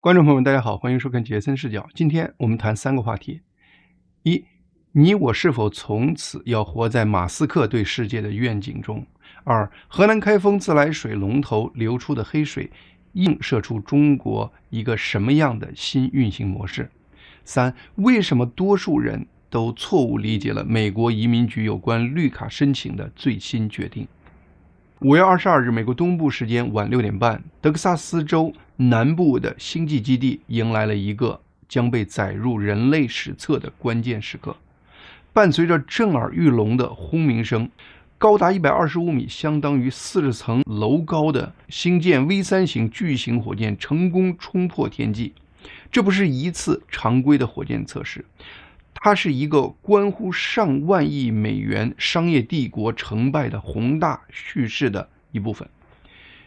观众朋友们，大家好，欢迎收看杰森视角。今天我们谈3个话题：一、你我是否从此要活在马斯克对世界的愿景中；2、河南开封自来水龙头流出的黑水映射出中国一个什么样的新运行模式；3、为什么多数人都错误理解了美国移民局有关绿卡申请的最新决定。5月22日，美国东部时间晚6点半，德克萨斯州南部的星际基地迎来了一个将被载入人类史册的关键时刻。伴随着震耳欲聋的轰鸣声，高达125米，相当于40层楼高的星舰 V3 型巨型火箭成功冲破天际。这不是一次常规的火箭测试，它是一个关乎上万亿美元商业帝国成败的宏大叙事的一部分。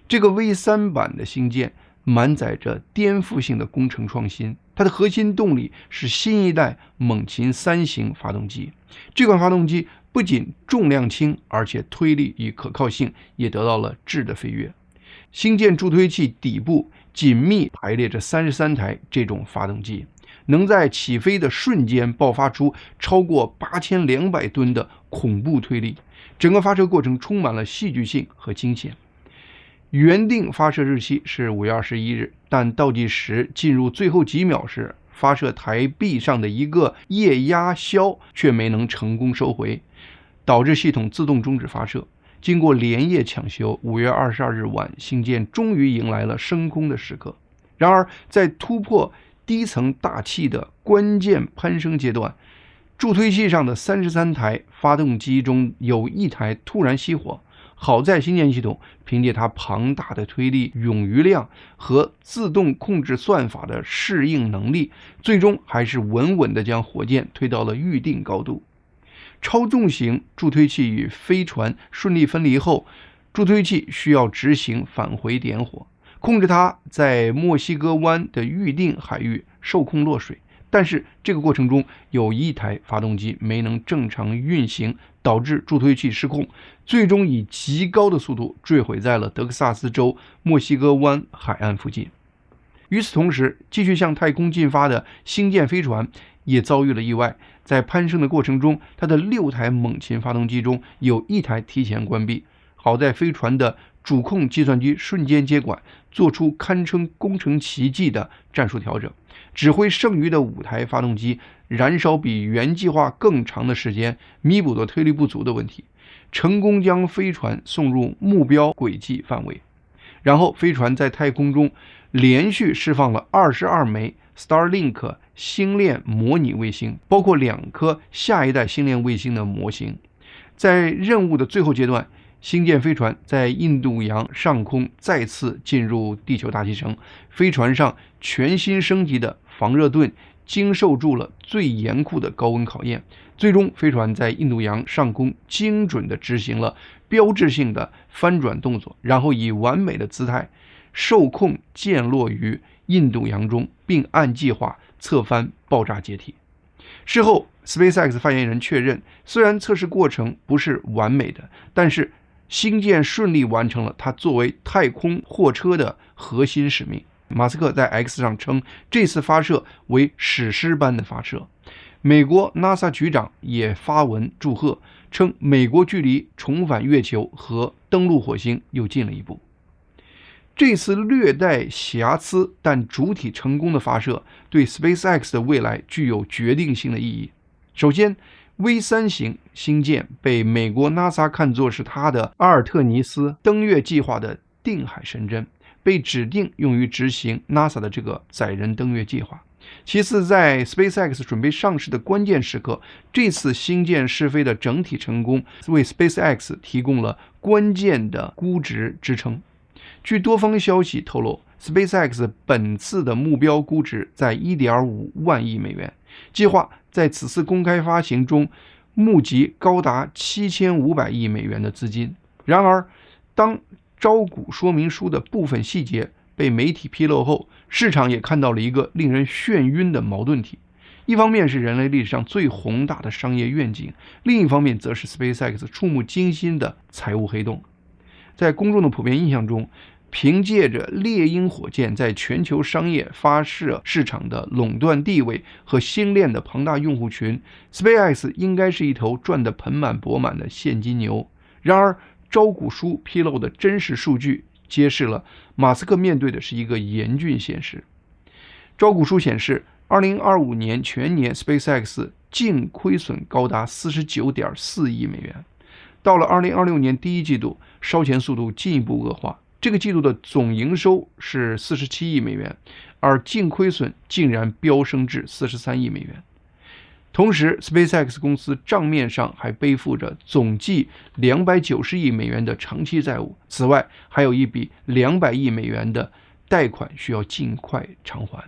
这个 V3 版的星舰满载着颠覆性的工程创新，它的核心动力是新一代猛禽3型发动机。这款发动机不仅重量轻，而且推力与可靠性也得到了质的飞跃。星舰助推器底部紧密排列着33台这种发动机，能在起飞的瞬间爆发出超过8200吨的恐怖推力，整个发射过程充满了戏剧性和惊险。原定发射日期是5月21日，但倒计时进入最后几秒时，发射台壁上的一个液压销却没能成功收回，导致系统自动终止发射。经过连夜抢修，5月22日晚，星舰终于迎来了升空的时刻。然而，在突破低层大气的关键攀升阶段，助推器上的33台发动机中有一台突然熄火。好在星舰系统凭借它庞大的推力、冗余量和自动控制算法的适应能力，最终还是稳稳地将火箭推到了预定高度。超重型助推器与飞船顺利分离后，助推器需要执行返回点火，控制它在墨西哥湾的预定海域受控落水。但是这个过程中有一台发动机没能正常运行，导致助推器失控，最终以极高的速度坠毁在了德克萨斯州墨西哥湾海岸附近。与此同时，继续向太空进发的星舰飞船也遭遇了意外，在攀升的过程中，它的6台猛禽发动机中有1台提前关闭，好在飞船的主控计算机瞬间接管，做出堪称工程奇迹的战术调整，指挥剩余的5台发动机燃烧比原计划更长的时间，弥补了推力不足的问题，成功将飞船送入目标轨迹范围。然后飞船在太空中连续释放了22枚 Starlink 星链模拟卫星，包括2颗下一代星链卫星的模型。在任务的最后阶段，星舰飞船在印度洋上空再次进入地球大气层，飞船上全新升级的防热盾经受住了最严酷的高温考验，最终飞船在印度洋上空精准地执行了标志性的翻转动作，然后以完美的姿态受控降落于印度洋中，并按计划侧翻爆炸解体。事后 SpaceX 发言人确认，虽然测试过程不是完美的，但是星舰顺利完成了它作为太空货车的核心使命。马斯克在 X 上称这次发射为史诗般的发射。美国 NASA 局长也发文祝贺，称美国距离重返月球和登陆火星又近了一步。这次略带瑕疵但主体成功的发射，对 SpaceX 的未来具有决定性的意义。首先， V3 型星舰被美国 NASA 看作是它的阿尔特尼斯登月计划的定海神针，被指定用于执行 NASA 的这个载人登月计划。其次，在 SpaceX 准备上市的关键时刻，这次星舰试飞的整体成功为 SpaceX 提供了关键的估值支撑。据多方消息透露， SpaceX 本次的目标估值在 1.5 万亿美元，计划在此次公开发行中募集高达7500亿美元的资金。然而，当招股说明书的部分细节被媒体披露后，市场也看到了一个令人眩晕的矛盾体。一方面是人类历史上最宏大的商业愿景，另一方面则是 SpaceX 触目惊心的财务黑洞。在公众的普遍印象中，凭借着猎鹰火箭在全球商业发射市场的垄断地位和星链的庞大用户群， SpaceX 应该是一头赚得盆满钵满的现金牛。然而招股书披露的真实数据揭示了马斯克面对的是一个严峻现实。招股书显示，2025年全年 SpaceX 净亏损高达49.4亿美元。到了2026年第一季度，烧钱速度进一步恶化，这个季度的总营收是47亿美元，而净亏损竟然飙升至43亿美元。同时 SpaceX 公司账面上还背负着总计290亿美元的长期债务，此外还有一笔200亿美元的贷款需要尽快偿还。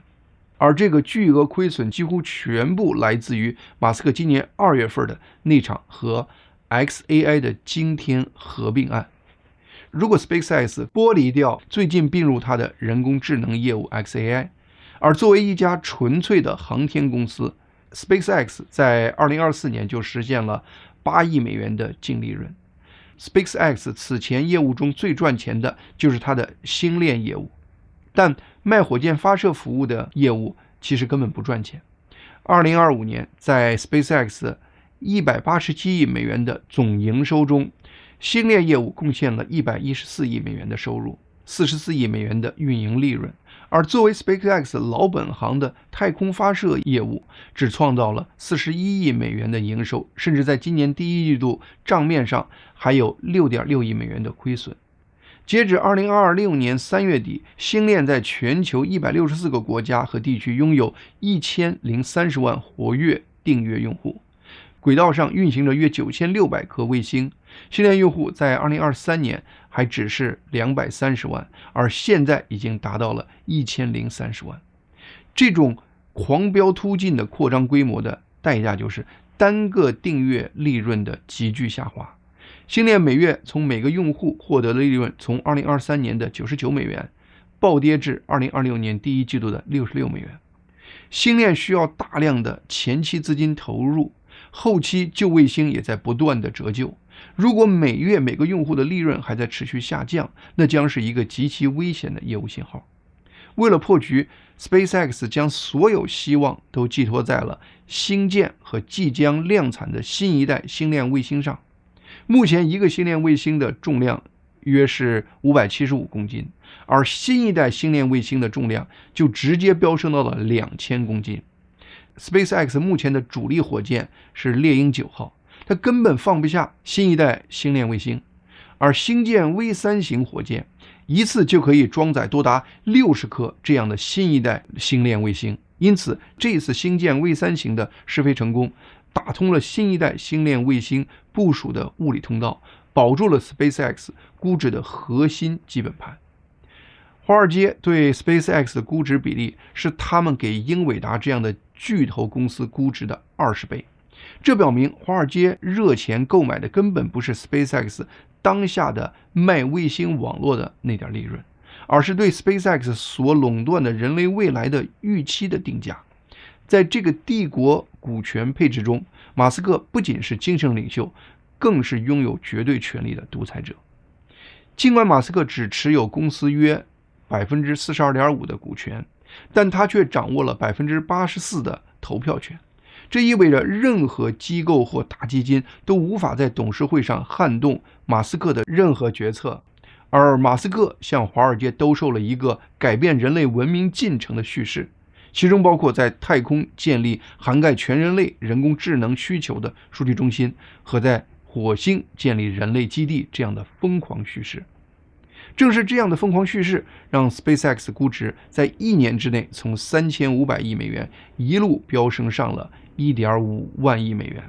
而这个巨额亏损几乎全部来自于马斯克今年2月份的那场和 xAI 的惊天合并案。如果 SpaceX 剥离掉最近并入它的人工智能业务 xAI， 而作为一家纯粹的航天公司， SpaceX 在2024年就实现了8亿美元的净利润。SpaceX 此前业务中最赚钱的就是它的星链业务，但卖火箭发射服务的业务其实根本不赚钱。2025年，在 SpaceX 187亿美元的总营收中，星链业务贡献了114亿美元的收入，44亿美元的运营利润。而作为 SpaceX 老本行的太空发射业务，只创造了41亿美元的营收，甚至在今年第一季度账面上还有6.6亿美元的亏损。截止2026年3月底，星链在全球164个国家和地区拥有1030万活跃订阅用户，轨道上运行着约9600颗卫星。星链用户在2023年还只是230万，而现在已经达到了1030万。这种狂飙突进的扩张规模的代价就是单个订阅利润的急剧下滑。星链每月从每个用户获得的利润从2023年的99美元暴跌至2026年第一季度的66美元。星链需要大量的前期资金投入，后期旧卫星也在不断的折旧。如果每月每个用户的利润还在持续下降，那将是一个极其危险的业务信号。为了破局， SpaceX 将所有希望都寄托在了星舰和即将量产的新一代星链卫星上。目前一个星链卫星的重量约是575公斤，而新一代星链卫星的重量就直接飙升到了2000公斤。SpaceX 目前的主力火箭是猎鹰9号，它根本放不下新一代星链卫星，而星舰 V3 型火箭一次就可以装载多达60颗这样的新一代星链卫星。因此这次星舰 V3 型的试飞成功，打通了新一代星链卫星部署的物理通道，保住了 SpaceX 估值的核心基本盘。华尔街对 SpaceX 的估值比例是他们给英伟达这样的巨头公司估值的20倍，这表明华尔街热钱购买的根本不是 SpaceX 当下的卖卫星网络的那点利润，而是对 SpaceX 所垄断的人类未来的预期的定价。在这个帝国股权配置中，马斯克不仅是精神领袖，更是拥有绝对权力的独裁者。尽管马斯克只持有公司约 42.5% 的股权，但他却掌握了 84% 的投票权。这意味着任何机构或大基金都无法在董事会上撼动马斯克的任何决策，而马斯克向华尔街兜售了一个改变人类文明进程的叙事，其中包括在太空建立涵盖全人类人工智能需求的数据中心和在火星建立人类基地这样的疯狂叙事。正是这样的疯狂叙事，让 SpaceX 估值在1年之内从3500亿美元一路飙升上了1.5万亿美元。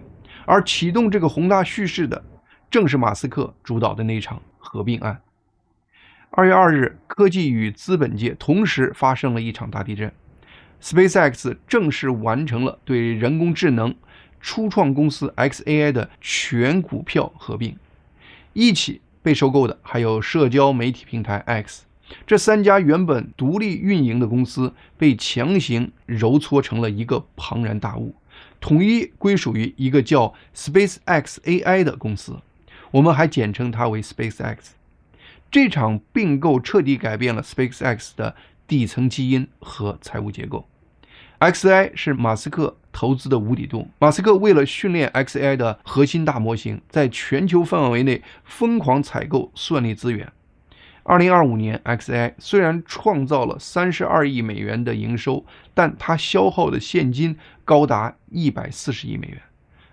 而启动这个宏大叙事的，正是马斯克主导的那场合并案。2月2日，科技与资本界同时发生了一场大地震。SpaceX 正式完成了对人工智能初创公司 xAI 的全股票合并，一起被收购的还有社交媒体平台 X。 这3家原本独立运营的公司被强行揉搓成了一个庞然大物，统一归属于一个叫 SpaceX AI 的公司，我们还简称它为 SpaceX。这场并购彻底改变了 SpaceX 的底层基因和财务结构。xAI 是马斯克投资的无底洞。马斯克为了训练 xAI 的核心大模型，在全球范围内疯狂采购算力资源。2025年 xAI 虽然创造了32亿美元的营收，但它消耗的现金高达140亿美元。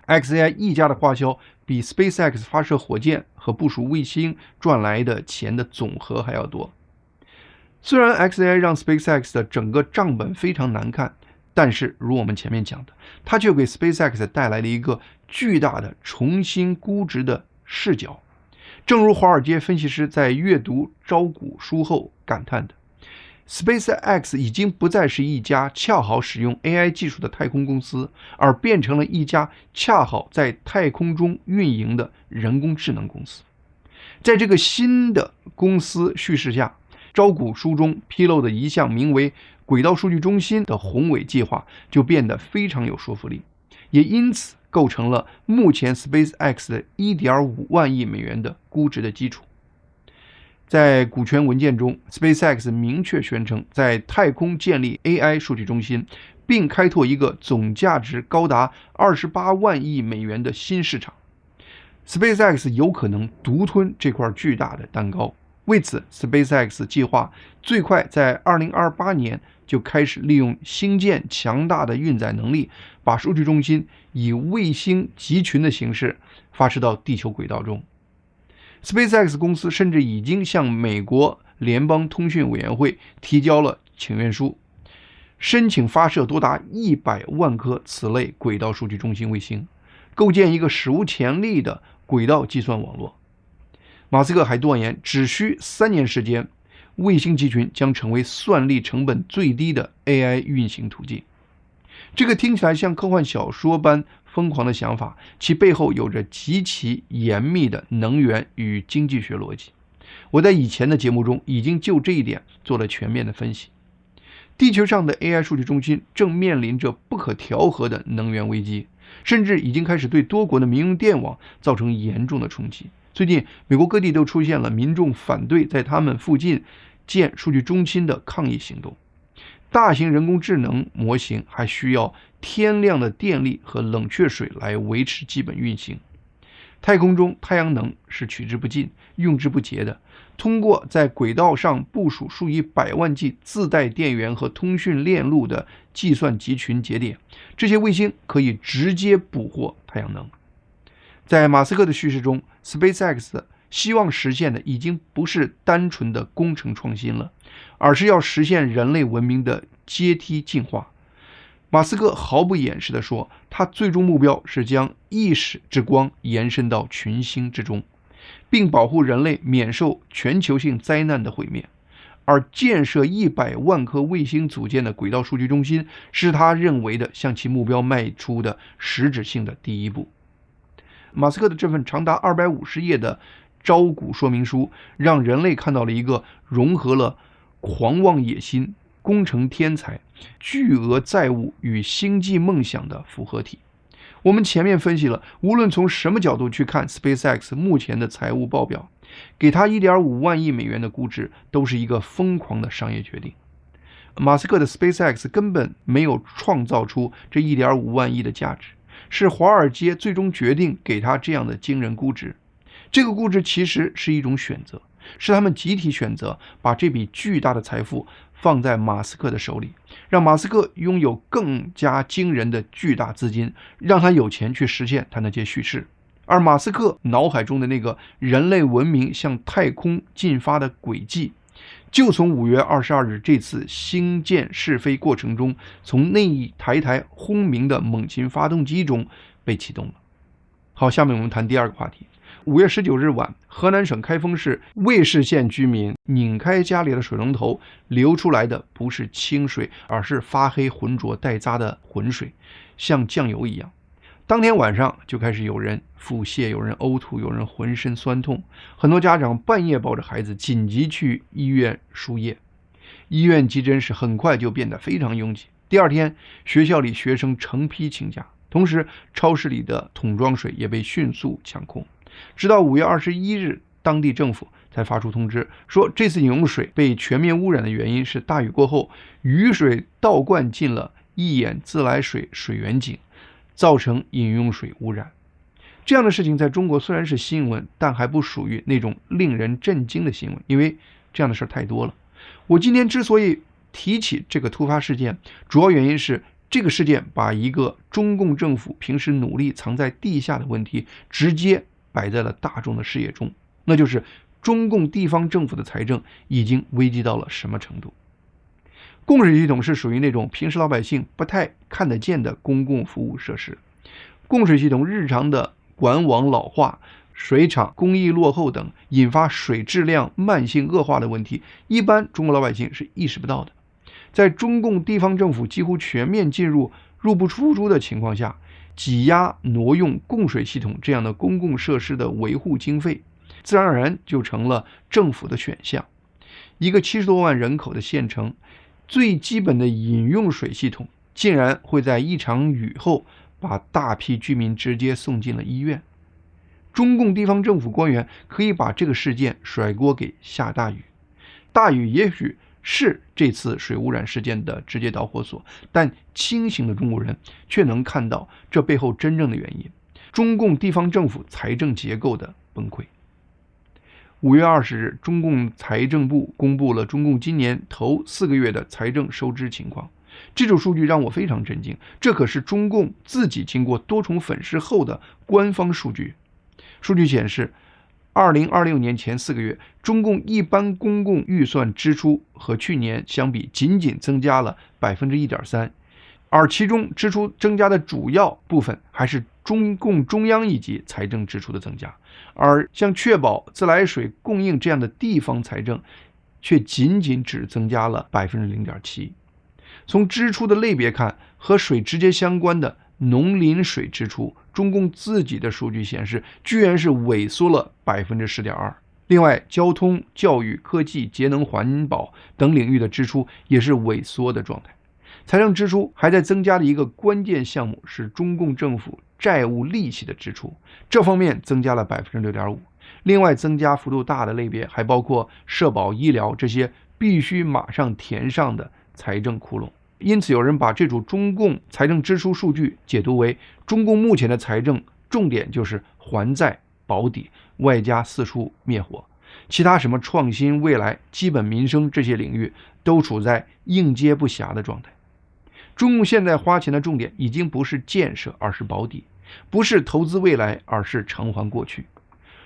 xAI 一家的花销比 SpaceX 发射火箭和部署卫星赚来的钱的总和还要多。虽然 xAI 让 SpaceX 的整个账本非常难看，但是如我们前面讲的，它却给 SpaceX 带来了一个巨大的重新估值的视角。正如华尔街分析师在阅读招股书后感叹的， SpaceX 已经不再是一家恰好使用 AI 技术的太空公司，而变成了一家恰好在太空中运营的人工智能公司。在这个新的公司叙事下，招股书中披露的一项名为轨道数据中心的宏伟计划就变得非常有说服力，也因此构成了目前 SpaceX 的 1.5 万亿美元的估值的基础。在股权文件中， SpaceX 明确宣称在太空建立 AI 数据中心，并开拓一个总价值高达28万亿美元的新市场。 SpaceX 有可能独吞这块巨大的蛋糕。为此， SpaceX 计划最快在2028年就开始利用星舰强大的运载能力，把数据中心以卫星集群的形式发射到地球轨道中。 SpaceX 公司甚至已经向美国联邦通讯委员会提交了请愿书，申请发射多达100万颗此类轨道数据中心卫星，构建一个史无前例的轨道计算网络。马斯克还断言，只需3年时间，卫星集群将成为算力成本最低的 AI 运行途径。这个听起来像科幻小说般疯狂的想法，其背后有着极其严密的能源与经济学逻辑。我在以前的节目中已经就这一点做了全面的分析。地球上的 AI 数据中心正面临着不可调和的能源危机，甚至已经开始对多国的民用电网造成严重的冲击。最近，美国各地都出现了民众反对在他们附近建数据中心的抗议行动。大型人工智能模型还需要天量的电力和冷却水来维持基本运行。太空中，太阳能是取之不尽、用之不竭的。通过在轨道上部署数以百万计自带电源和通讯链路的计算集群节点，这些卫星可以直接捕获太阳能。在马斯克的叙事中， SpaceX 希望实现的已经不是单纯的工程创新了，而是要实现人类文明的阶梯进化。马斯克毫不掩饰地说，他最终目标是将意识之光延伸到群星之中，并保护人类免受全球性灾难的毁灭。而建设100万颗卫星组建的轨道数据中心，是他认为的向其目标迈出的实质性的第一步。马斯克的这份长达250页的招股说明书，让人类看到了一个融合了狂妄野心、工程天才、巨额债务与星际梦想的复合体。我们前面分析了，无论从什么角度去看 SpaceX 目前的财务报表，给他 1.5 万亿美元的估值都是一个疯狂的商业决定。马斯克的 SpaceX 根本没有创造出这 1.5 万亿的价值，是华尔街最终决定给他这样的惊人估值。这个估值其实是一种选择，是他们集体选择把这笔巨大的财富放在马斯克的手里，让马斯克拥有更加惊人的巨大资金，让他有钱去实现他那些叙事。而马斯克脑海中的那个人类文明向太空进发的轨迹，就从5月22日这次星舰试飞过程中，从那一台台轰鸣的猛禽发动机中被启动了。好，下面我们谈第二个话题。5月19日晚，河南省开封市魏氏县居民拧开家里的水龙头，流出来的不是清水，而是发黑浑浊带渣的浑水，像酱油一样。当天晚上就开始有人腹泻，有人呕吐，有人浑身酸痛，很多家长半夜抱着孩子紧急去医院输液。医院急诊室很快就变得非常拥挤。第二天，学校里学生成批请假，同时超市里的桶装水也被迅速抢空。直到5月21日，当地政府才发出通知，说这次饮用水被全面污染的原因是大雨过后，雨水倒灌进了一眼自来水水源井，造成饮用水污染。这样的事情在中国虽然是新闻，但还不属于那种令人震惊的新闻，因为这样的事太多了。我今天之所以提起这个突发事件，主要原因是这个事件把一个中共政府平时努力藏在地下的问题直接摆在了大众的视野中，那就是中共地方政府的财政已经危机到了什么程度。供水系统是属于那种平时老百姓不太看得见的公共服务设施，供水系统日常的管网老化、水厂工艺落后等引发水质量慢性恶化的问题，一般中国老百姓是意识不到的。在中共地方政府几乎全面进入入不敷出的情况下，挤压挪用供水系统这样的公共设施的维护经费，自然而然就成了政府的选项。一个70多万人口的县城，最基本的饮用水系统竟然会在一场雨后把大批居民直接送进了医院。中共地方政府官员可以把这个事件甩锅给下大雨，大雨也许是这次水污染事件的直接导火索，但清醒的中国人却能看到这背后真正的原因：中共地方政府财政结构的崩溃。5月20日，中共财政部公布了中共今年头4个月的财政收支情况。这组数据让我非常震惊，这可是中共自己经过多重粉饰后的官方数据。数据显示，2026年前4个月，中共一般公共预算支出和去年相比仅仅增加了 1.3%， 而其中支出增加的主要部分还是中共中央一级财政支出的增加，而像确保自来水供应这样的地方财政却仅只增加了 0.7%。从支出的类别看，和水直接相关的农林水支出，中共自己的数据显示，居然是萎缩了 10.2%。另外，交通、教育、科技、节能环保等领域的支出也是萎缩的状态。财政支出还在增加的一个关键项目是中共政府债务利息的支出，这方面增加了 6.5%。另外，增加幅度大的类别还包括社保、医疗这些必须马上填上的财政窟窿。因此有人把这组中共财政支出数据解读为中共目前的财政重点就是还债保底，外加四处灭火，其他什么创新、未来、基本民生这些领域都处在应接不暇的状态。中共现在花钱的重点已经不是建设，而是保底，不是投资未来，而是偿还过去。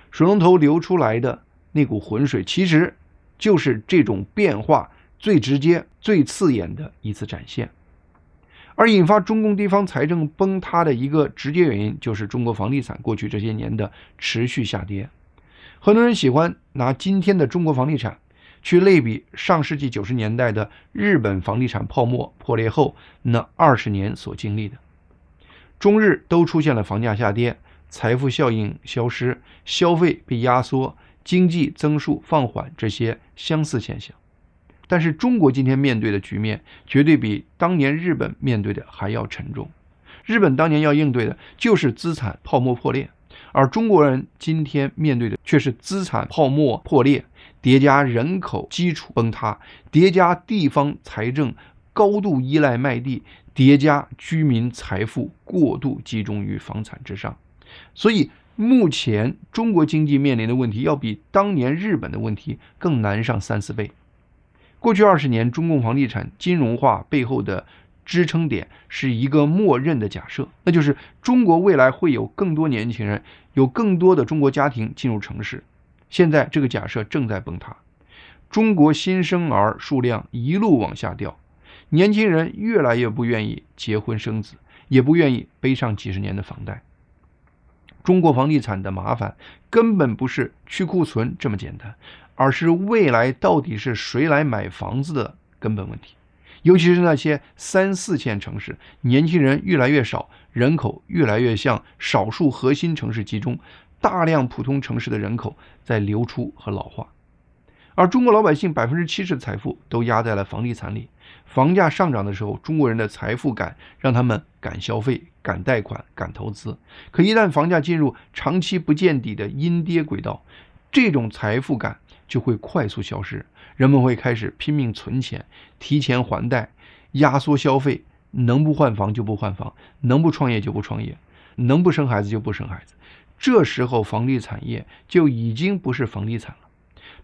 水龙头流出来的那股浑水，其实就是这种变化最直接、最刺眼的一次展现。而引发中共地方财政崩塌的一个直接原因，就是中国房地产过去这些年的持续下跌。很多人喜欢拿今天的中国房地产去类比上世纪90年代的日本房地产泡沫破裂后那20年所经历的。中日都出现了房价下跌、财富效应消失、消费被压缩、经济增速放缓这些相似现象。但是中国今天面对的局面绝对比当年日本面对的还要沉重。日本当年要应对的就是资产泡沫破裂，而中国人今天面对的却是资产泡沫破裂，叠加人口基础崩塌，叠加地方财政高度依赖卖地，叠加居民财富过度集中于房产之上。所以目前中国经济面临的问题要比当年日本的问题更难上3-4倍。过去20年，中共房地产金融化背后的支撑点是一个默认的假设，那就是中国未来会有更多年轻人，有更多的中国家庭进入城市。现在这个假设正在崩塌，中国新生儿数量一路往下掉，年轻人越来越不愿意结婚生子，也不愿意背上几十年的房贷。中国房地产的麻烦根本不是去库存这么简单，而是未来到底是谁来买房子的根本问题。尤其是那些3-4线城市，年轻人越来越少，人口越来越向少数核心城市集中，大量普通城市的人口在流出和老化。而中国老百姓70%的财富都压在了房地产里，房价上涨的时候，中国人的财富感让他们敢消费、敢贷款、敢投资。可一旦房价进入长期不见底的阴跌轨道，这种财富感就会快速消失，人们会开始拼命存钱，提前还贷，压缩消费，能不换房就不换房，能不创业就不创业，能不生孩子就不生孩子。这时候房地产业就已经不是房地产了，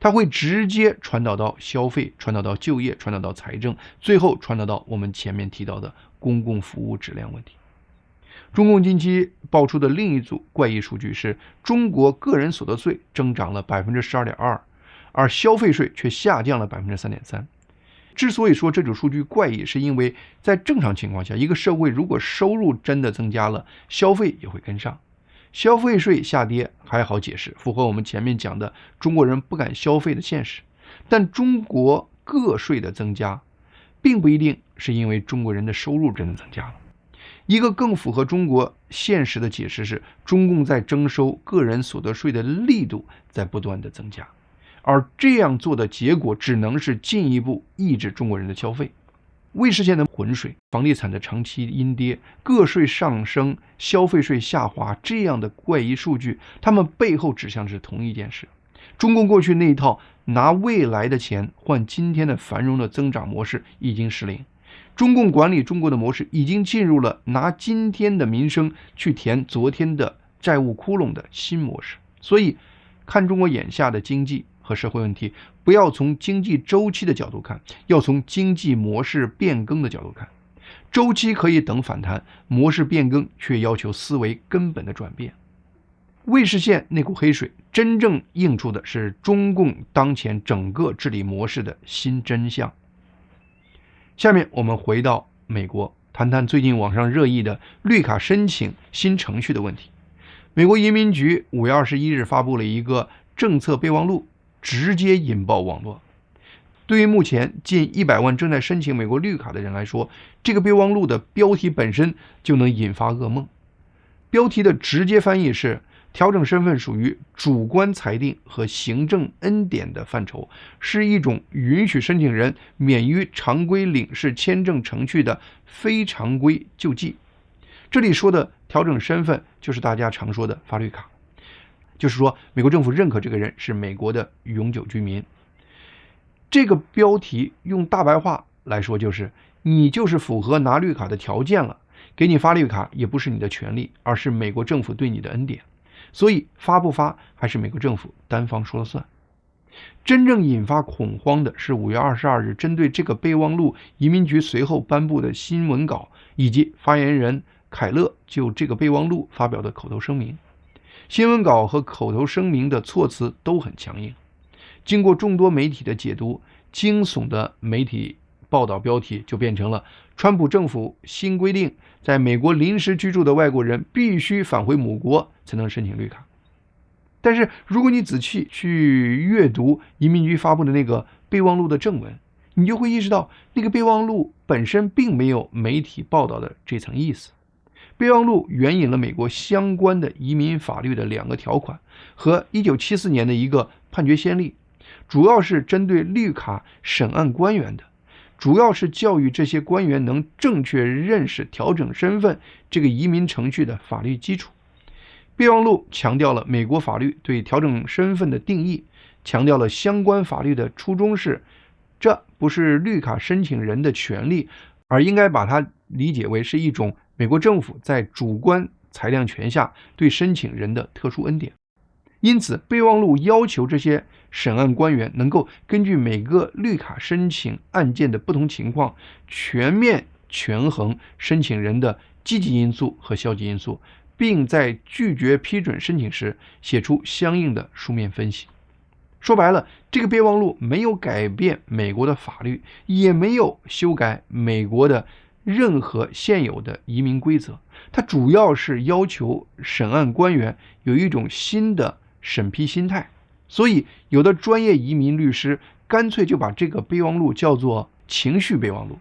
它会直接传导到消费，传导到就业，传导到财政，最后传导到我们前面提到的公共服务质量问题。中共近期爆出的另一组怪异数据是，中国个人所得税增长了 12.2%， 而消费税却下降了 3.3%。之所以说这组数据怪异，是因为在正常情况下，一个社会如果收入真的增加了，消费也会跟上。消费税下跌还好解释，符合我们前面讲的中国人不敢消费的现实。但中国个税的增加，并不一定是因为中国人的收入真的增加了。一个更符合中国现实的解释是，中共在征收个人所得税的力度在不断的增加，而这样做的结果只能是进一步抑制中国人的消费。未实现的浑水，房地产的长期阴跌，个税上升，消费税下滑，这样的怪异数据，它们背后指向的是同一件事。中共过去那一套拿未来的钱换今天的繁荣的增长模式已经失灵，中共管理中国的模式已经进入了拿今天的民生去填昨天的债务窟窿的新模式。所以看中国眼下的经济和社会问题，不要从经济周期的角度看，要从经济模式变更的角度看。周期可以等反弹，模式变更却要求思维根本的转变。未实现那股黑水，真正映出的是中共当前整个治理模式的新真相。下面我们回到美国，谈谈最近网上热议的绿卡申请新程序的问题。美国移民局5月21日发布了一个政策备忘录，直接引爆网络。对于目前近100万正在申请美国绿卡的人来说，这个备忘录的标题本身就能引发噩梦。标题的直接翻译是：调整身份属于主观裁定和行政恩典的范畴，是一种允许申请人免于常规领事签证程序的非常规救济。这里说的调整身份，就是大家常说的发绿卡，就是说美国政府认可这个人是美国的永久居民。这个标题用大白话来说，就是你就是符合拿绿卡的条件了，给你发绿卡也不是你的权利，而是美国政府对你的恩典，所以发不发还是美国政府单方说了算。真正引发恐慌的是5月22日针对这个备忘录，移民局随后颁布的新闻稿，以及发言人凯勒就这个备忘录发表的口头声明。新闻稿和口头声明的措辞都很强硬，经过众多媒体的解读，惊悚的媒体报道标题就变成了川普政府新规定，在美国临时居住的外国人必须返回母国才能申请绿卡。但是如果你仔细去阅读移民局发布的那个备忘录的正文，你就会意识到那个备忘录本身并没有媒体报道的这层意思。备忘录援引了美国相关的移民法律的2个条款和1974年的一个判决先例，主要是针对绿卡审案官员的，主要是教育这些官员能正确认识调整身份这个移民程序的法律基础。备忘录强调了美国法律对调整身份的定义，强调了相关法律的初衷是，这不是绿卡申请人的权利，而应该把它理解为是一种美国政府在主观裁量权下对申请人的特殊恩典。因此备忘录要求这些审案官员能够根据每个绿卡申请案件的不同情况，全面权衡申请人的积极因素和消极因素，并在拒绝批准申请时写出相应的书面分析。说白了，这个备忘录没有改变美国的法律，也没有修改美国的任何现有的移民规则，它主要是要求审案官员有一种新的审批心态。所以有的专业移民律师干脆就把这个备忘录叫做情绪备忘录。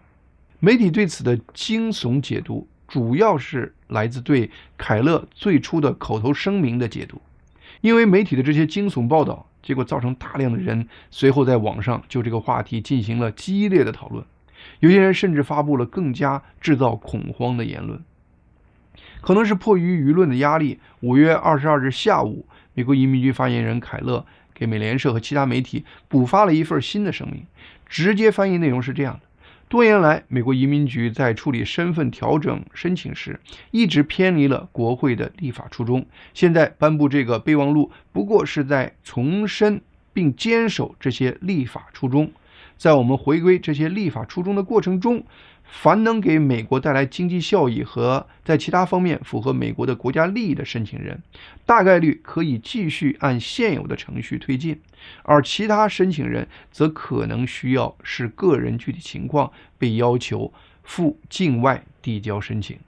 媒体对此的惊悚解读主要是来自对凯勒最初的口头声明的解读，因为媒体的这些惊悚报道，结果造成大量的人随后在网上就这个话题进行了激烈的讨论，有些人甚至发布了更加制造恐慌的言论。可能是迫于舆论的压力，5月22日下午，美国移民局发言人凯勒给美联社和其他媒体补发了一份新的声明，直接翻译内容是这样的：多年来，美国移民局在处理身份调整申请时，一直偏离了国会的立法初衷。现在颁布这个备忘录，不过是在重申并坚守这些立法初衷。在我们回归这些立法初衷的过程中，凡能给美国带来经济效益和在其他方面符合美国的国家利益的申请人，大概率可以继续按现有的程序推进，而其他申请人则可能需要视个人具体情况被要求赴境外递交申请。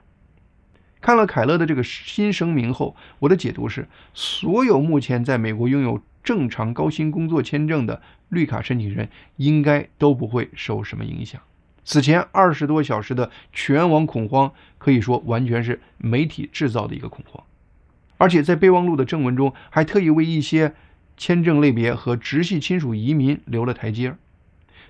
看了凯勒的这个新声明后，我的解读是，所有目前在美国拥有正常高薪工作签证的绿卡申请人应该都不会受什么影响。此前20多小时的全网恐慌，可以说完全是媒体制造的一个恐慌。而且在备忘录的正文中，还特意为一些签证类别和直系亲属移民留了台阶。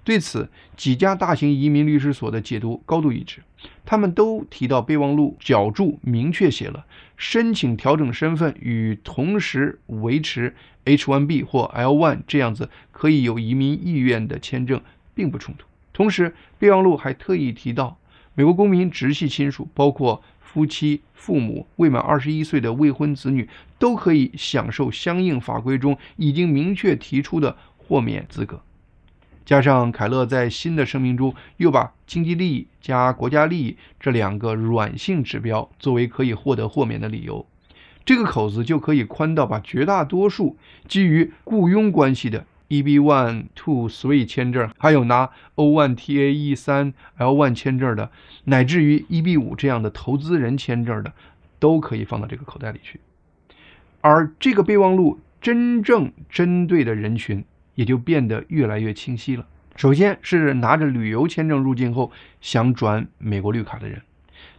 对此，几家大型移民律师所的解读高度一致，他们都提到备忘录脚注明确写了申请调整身份与同时维持 H1B 或 L1 这样子可以有移民意愿的签证并不冲突。同时，备忘录还特意提到，美国公民直系亲属，包括夫妻、父母、未满21岁的未婚子女，都可以享受相应法规中已经明确提出的豁免资格。加上凯勒在新的声明中又把经济利益加国家利益这2个软性指标作为可以获得豁免的理由，这个口子就可以宽到把绝大多数基于雇佣关系的EB1、2、3签证，还有拿 O1、TA、E3、L1 签证的，乃至于 EB5 这样的投资人签证的，都可以放到这个口袋里去。而这个备忘录真正针对的人群也就变得越来越清晰了。首先是拿着旅游签证入境后想转美国绿卡的人，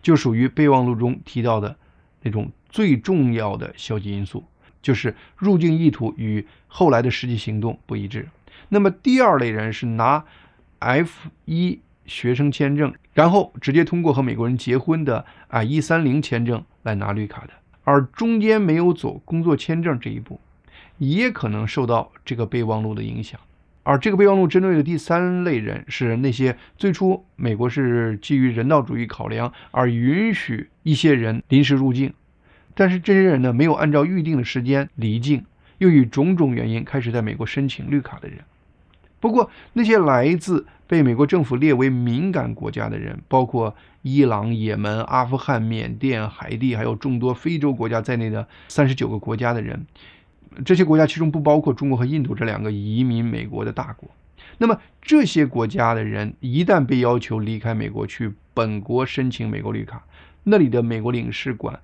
就属于备忘录中提到的那种最重要的消极因素，就是入境意图与后来的实际行动不一致。那么第二类人是拿 F1 学生签证，然后直接通过和美国人结婚的I-130签证来拿绿卡的，而中间没有走工作签证这一步，也可能受到这个备忘录的影响。而这个备忘录针对的第3类人是那些最初美国是基于人道主义考量而允许一些人临时入境，但是这些人呢没有按照预定的时间离境，又以种种原因开始在美国申请绿卡的人。不过那些来自被美国政府列为敏感国家的人，包括伊朗、也门、阿富汗、缅甸、海地还有众多非洲国家在内的39个国家的人，这些国家其中不包括中国和印度这2个移民美国的大国。那么这些国家的人一旦被要求离开美国去本国申请美国绿卡，那里的美国领事馆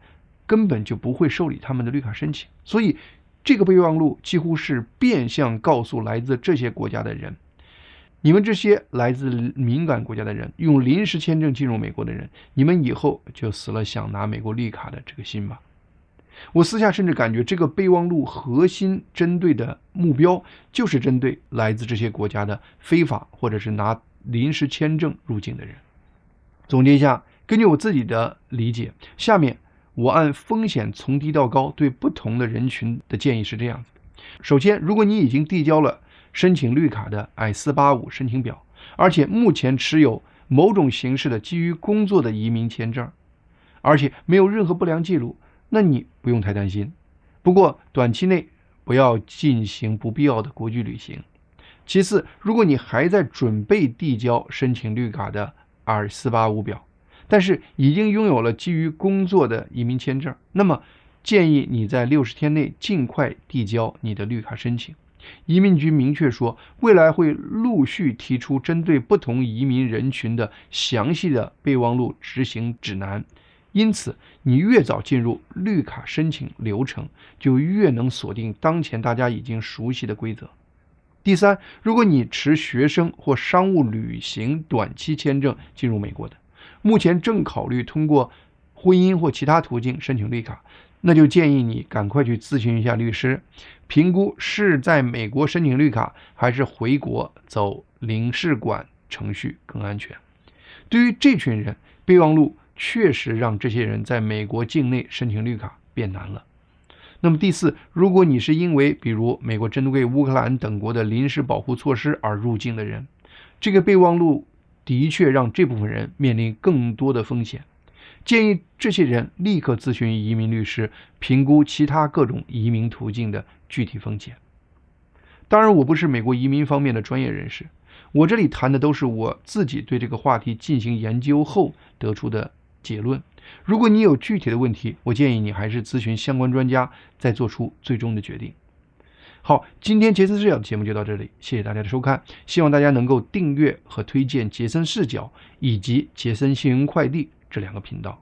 根本就不会受理他们的绿卡申请。所以这个备忘录几乎是变相告诉来自这些国家的人，你们这些来自敏感国家的人，用临时签证进入美国的人，你们以后就死了想拿美国绿卡的这个心吧。我私下甚至感觉这个备忘录核心针对的目标就是针对来自这些国家的非法或者是拿临时签证入境的人。总结一下，根据我自己的理解，下面我按风险从低到高对不同的人群的建议是这样子的。首先，如果你已经递交了申请绿卡的 I-485 申请表，而且目前持有某种形式的基于工作的移民签证，而且没有任何不良记录，那你不用太担心。不过短期内不要进行不必要的国际旅行。其次，如果你还在准备递交申请绿卡的 I-485表，但是已经拥有了基于工作的移民签证，那么建议你在60天内尽快递交你的绿卡申请。移民局明确说，未来会陆续提出针对不同移民人群的详细的备忘录执行指南，因此你越早进入绿卡申请流程，就越能锁定当前大家已经熟悉的规则。第三，如果你持学生或商务旅行短期签证进入美国的，目前正考虑通过婚姻或其他途径申请绿卡，那就建议你赶快去咨询一下律师，评估是在美国申请绿卡还是回国走领事馆程序更安全。对于这群人，备忘录确实让这些人在美国境内申请绿卡变难了。那么第四，如果你是因为比如美国针对乌克兰等国的临时保护措施而入境的人，这个备忘录的确让这部分人面临更多的风险。建议这些人立刻咨询移民律师，评估其他各种移民途径的具体风险。当然，我不是美国移民方面的专业人士，我这里谈的都是我自己对这个话题进行研究后得出的结论。如果你有具体的问题，我建议你还是咨询相关专家，再做出最终的决定。好，今天杰森视角的节目就到这里，谢谢大家的收看，希望大家能够订阅和推荐杰森视角以及杰森新闻快递这2个频道。